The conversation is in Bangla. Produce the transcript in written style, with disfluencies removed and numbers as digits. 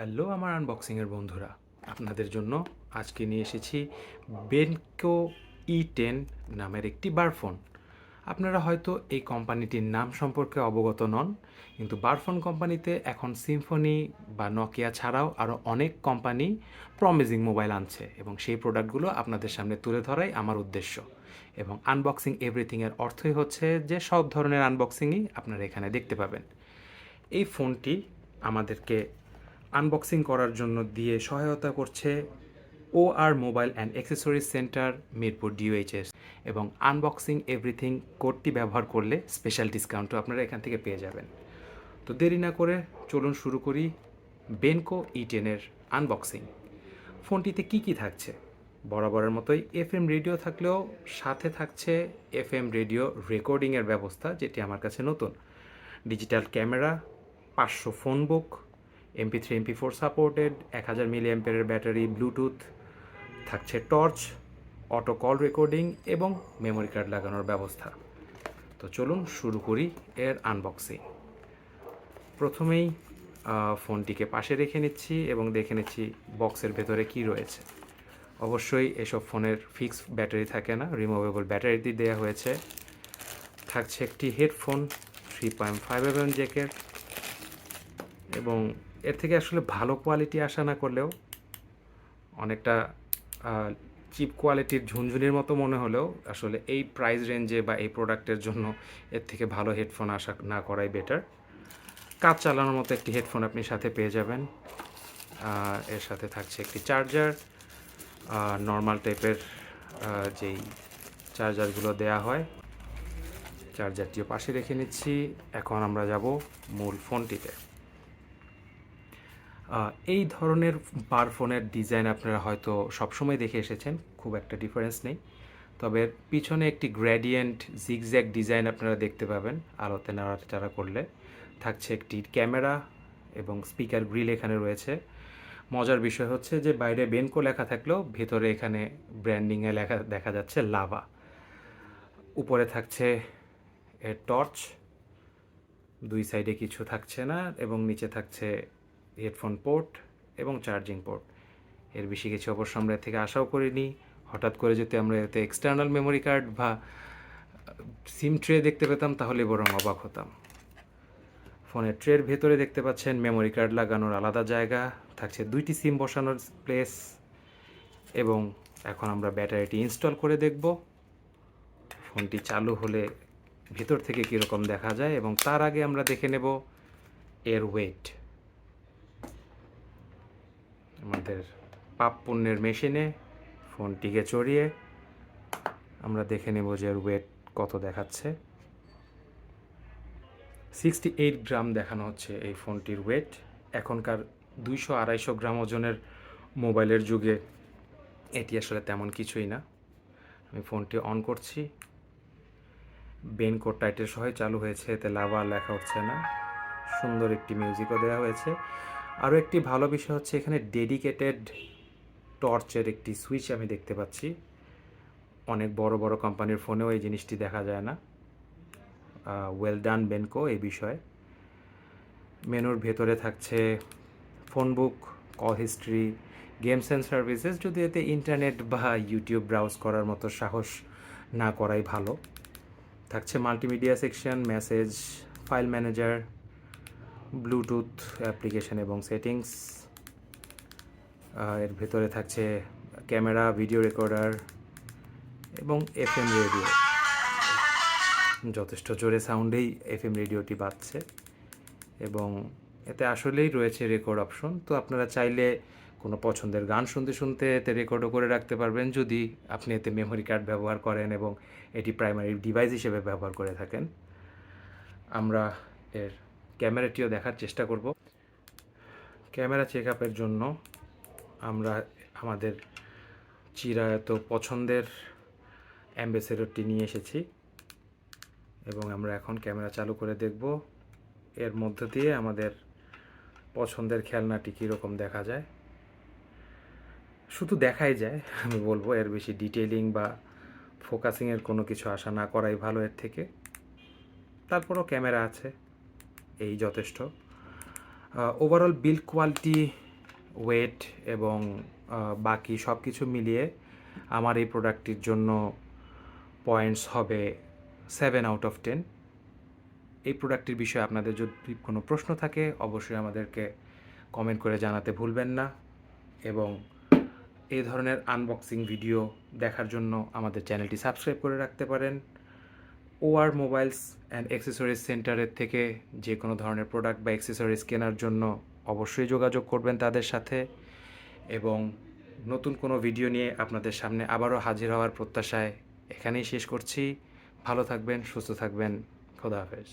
হ্যালো আমার আনবক্সিংয়ের বন্ধুরা, আপনাদের জন্য আজকে নিয়ে এসেছি বেনকো E10 নামের একটি বারফোন। আপনারা হয়তো এই কোম্পানিটির নাম সম্পর্কে অবগত নন, কিন্তু বারফোন কোম্পানিতে এখন সিম্ফনি বা নকিয়া ছাড়াও আরও অনেক কোম্পানি প্রমিজিং মোবাইল আনছে এবং সেই প্রোডাক্টগুলো আপনাদের সামনে তুলে ধরাই আমার উদ্দেশ্য। এবং আনবক্সিং এভরিথিংয়ের অর্থই হচ্ছে যে সব ধরনের আনবক্সিংই আপনারা এখানে দেখতে পাবেন। এই ফোনটি আমাদেরকে আনবক্সিং করার জন্য দিয়ে সহায়তা করছে OR mobile and accessories centre, Mirpur DOHS। এবং আনবক্সিং এভরিথিং কোডটি ব্যবহার করলে স্পেশাল ডিসকাউন্টও আপনারা এখান থেকে পেয়ে যাবেন। তো দেরি না করে চলুন শুরু করি বেনকো E10-এর আনবক্সিং। ফোনটিতে কি কি থাকছে? বরাবরের মতোই FM রেডিও থাকলেও সাথে থাকছে FM রেডিও রেকর্ডিংয়ের ব্যবস্থা, যেটি আমার কাছে নতুন। ডিজিটাল ক্যামেরা, 500 ফোন বুক, MP3 MP4 supported, 1000 mAh battery, Bluetooth, থাকছে টর্চ, অটো কল রেকর্ডিং এবং মেমোরি কার্ড লাগানোর ব্যবস্থা। তো চলুন শুরু করি এর আনবক্সিং। প্রথমেই ফোনটিকে পাশে রেখে নিচ্ছি এবং দেখে নিচ্ছি বক্সের ভেতরে কি রয়েছে। অবশ্যই এসব ফোনের ফিক্সড ব্যাটারি থাকে না, রিমুভেবল ব্যাটারি দেওয়া হয়েছে। থাকছে একটি হেডফোন 3.5mm জ্যাকের, এবং এর থেকে আসলে ভালো কোয়ালিটি আশা না করলেও অনেকটা চিপ কোয়ালিটির ঝুনঝুনির মতো মনে হলেও আসলে এই প্রাইস রেঞ্জে বা এই প্রোডাক্টের জন্য এর থেকে ভালো হেডফোন আশা না করাই বেটার। কাজ চালানোর মতো একটি হেডফোন আপনি সাথে পেয়ে যাবেন। এর সাথে থাকছে একটি চার্জার, নর্মাল টাইপের যেই চার্জারগুলো দেয়া হয়। চার্জারটিও পাশে রেখে নিচ্ছি। এখন আমরা যাব মূল ফোনটিতে। এই ধরনের বারফোনের ডিজাইন আপনারা হয়তো সবসময় দেখে এসেছেন, খুব একটা ডিফারেন্স নেই। তবে পিছনে একটি গ্রেডিয়েন্ট জিগজ্যাগ ডিজাইন আপনারা দেখতে পাবেন আলোতে নাড়াচাড়া করলে। থাকছে একটি ক্যামেরা এবং স্পিকার গ্রিল এখানে রয়েছে। মজার বিষয় হচ্ছে যে বাইরে বেনকো লেখা থাকলেও ভেতরে এখানে ব্র্যান্ডিংয়ে লেখা দেখা যাচ্ছে লাভা। উপরে থাকছে এর টর্চ, দুই সাইডে কিছু থাকছে না, এবং নিচে থাকছে হেডফোন পোর্ট এবং চার্জিং পোর্ট। এর বেশি কিছু অবশ্য আমরা এর থেকে আশাও করিনি। হঠাৎ করে যদি আমরা এতে এক্সটার্নাল মেমোরি কার্ড বা সিম ট্রে দেখতে পেতাম তাহলে বরং অবাক হতাম। ফোনের ট্রের ভেতরে দেখতে পাচ্ছেন মেমোরি কার্ড লাগানোর আলাদা জায়গা, থাকছে দুইটি সিম বসানোর প্লেস, এবং এখন আমরা ব্যাটারিটি ইনস্টল করে দেখব ফোনটি চালু হলে ভেতর থেকে কীরকম দেখা যায়। এবং তার আগে আমরা দেখে নেব এর ওয়েট। আমাদের পাপ পুণ্যের মেশিনে ফোনটিকে চড়িয়ে আমরা দেখে নেব যে এর ওয়েট কত দেখাচ্ছে। 68 গ্রাম দেখানো হচ্ছে এই ফোনটির ওয়েট। এখনকার 200-250 গ্রাম ওজনের মোবাইলের যুগে এটি আসলে তেমন কিছুই না। আমি ফোনটি অন করছি। বেনকো টাইটেল সহই চালু হয়েছে, এতে লাভা লেখা হচ্ছে না। সুন্দর একটি মিউজিকও দেওয়া হয়েছে। আরও একটি ভালো বিষয় হচ্ছে এখানে ডেডিকেটেড টর্চের একটি সুইচ আমি দেখতে পাচ্ছি। অনেক বড় বড় কোম্পানির ফোনেও এই জিনিসটি দেখা যায় না। ওয়েল ডান বেনকো এই বিষয়ে। মেনুর ভেতরে থাকছে phone book, call history, games and services, যদি এতে ইন্টারনেট বা ইউটিউব ব্রাউজ করার মতো সাহস না করাই ভালো। থাকছে multimedia section, message, file manager, Bluetooth application এবং সেটিংস। এর ভেতরে থাকছে ক্যামেরা, ভিডিও রেকর্ডার এবং FM রেডিও। যথেষ্ট জোরে সাউন্ডেই FM রেডিওটি বাজছে, এবং এতে আসলেই রয়েছে রেকর্ড অপশন। তো আপনারা চাইলে কোনো পছন্দের গান শুনতে শুনতে এতে রেকর্ডও করে রাখতে পারবেন, যদি আপনি এতে মেমোরি কার্ড ব্যবহার করেন এবং এটি প্রাইমারি ডিভাইস হিসেবে ব্যবহার করে থাকেন। আমরা এর ক্যামেরাটিও দেখার চেষ্টা করব। ক্যামেরা চেক আপের জন্য আমরা আমাদের চিরায়ত পছন্দের অ্যাম্বাসেডরটি নিয়ে এসেছি, এবং আমরা এখন ক্যামেরা চালু করে দেখব এর মধ্য দিয়ে আমাদের পছন্দের খেলনাটি কীরকম দেখা যায়। শুধু দেখাই যায়, আমি বলবো এর বেশি ডিটেইলিং বা ফোকাসিংয়ের কোনো কিছু আশা না করাই ভালো এর থেকে। তারপরও ক্যামেরা আছে, এই যথেষ্ট। ওভারঅল বিল্ড কোয়ালিটি ওয়েট এবং বাকি সব কিছু মিলিয়ে আমার এই প্রোডাক্টটির জন্য পয়েন্টস হবে 7/10। এই প্রোডাক্টটির বিষয়ে আপনাদের যদি কোনো প্রশ্ন থাকে অবশ্যই আমাদেরকে কমেন্ট করে জানাতে ভুলবেন না, এবং এই ধরনের আনবক্সিং ভিডিও দেখার জন্য আমাদের চ্যানেলটি সাবস্ক্রাইব করে রাখতে পারেন। ওআর মোবাইলস অ্যান্ড অ্যাক্সেসরিজ সেন্টারের থেকে যে কোনো ধরনের প্রোডাক্ট বা অ্যাক্সেসরিজ কেনার জন্য অবশ্যই যোগাযোগ করবেন তাদের সাথে, এবং নতুন কোনো ভিডিও নিয়ে আপনাদের সামনে আবারও হাজির হওয়ার প্রত্যাশায় এখানেই শেষ করছি। ভালো থাকবেন, সুস্থ থাকবেন, খোদা হাফেজ।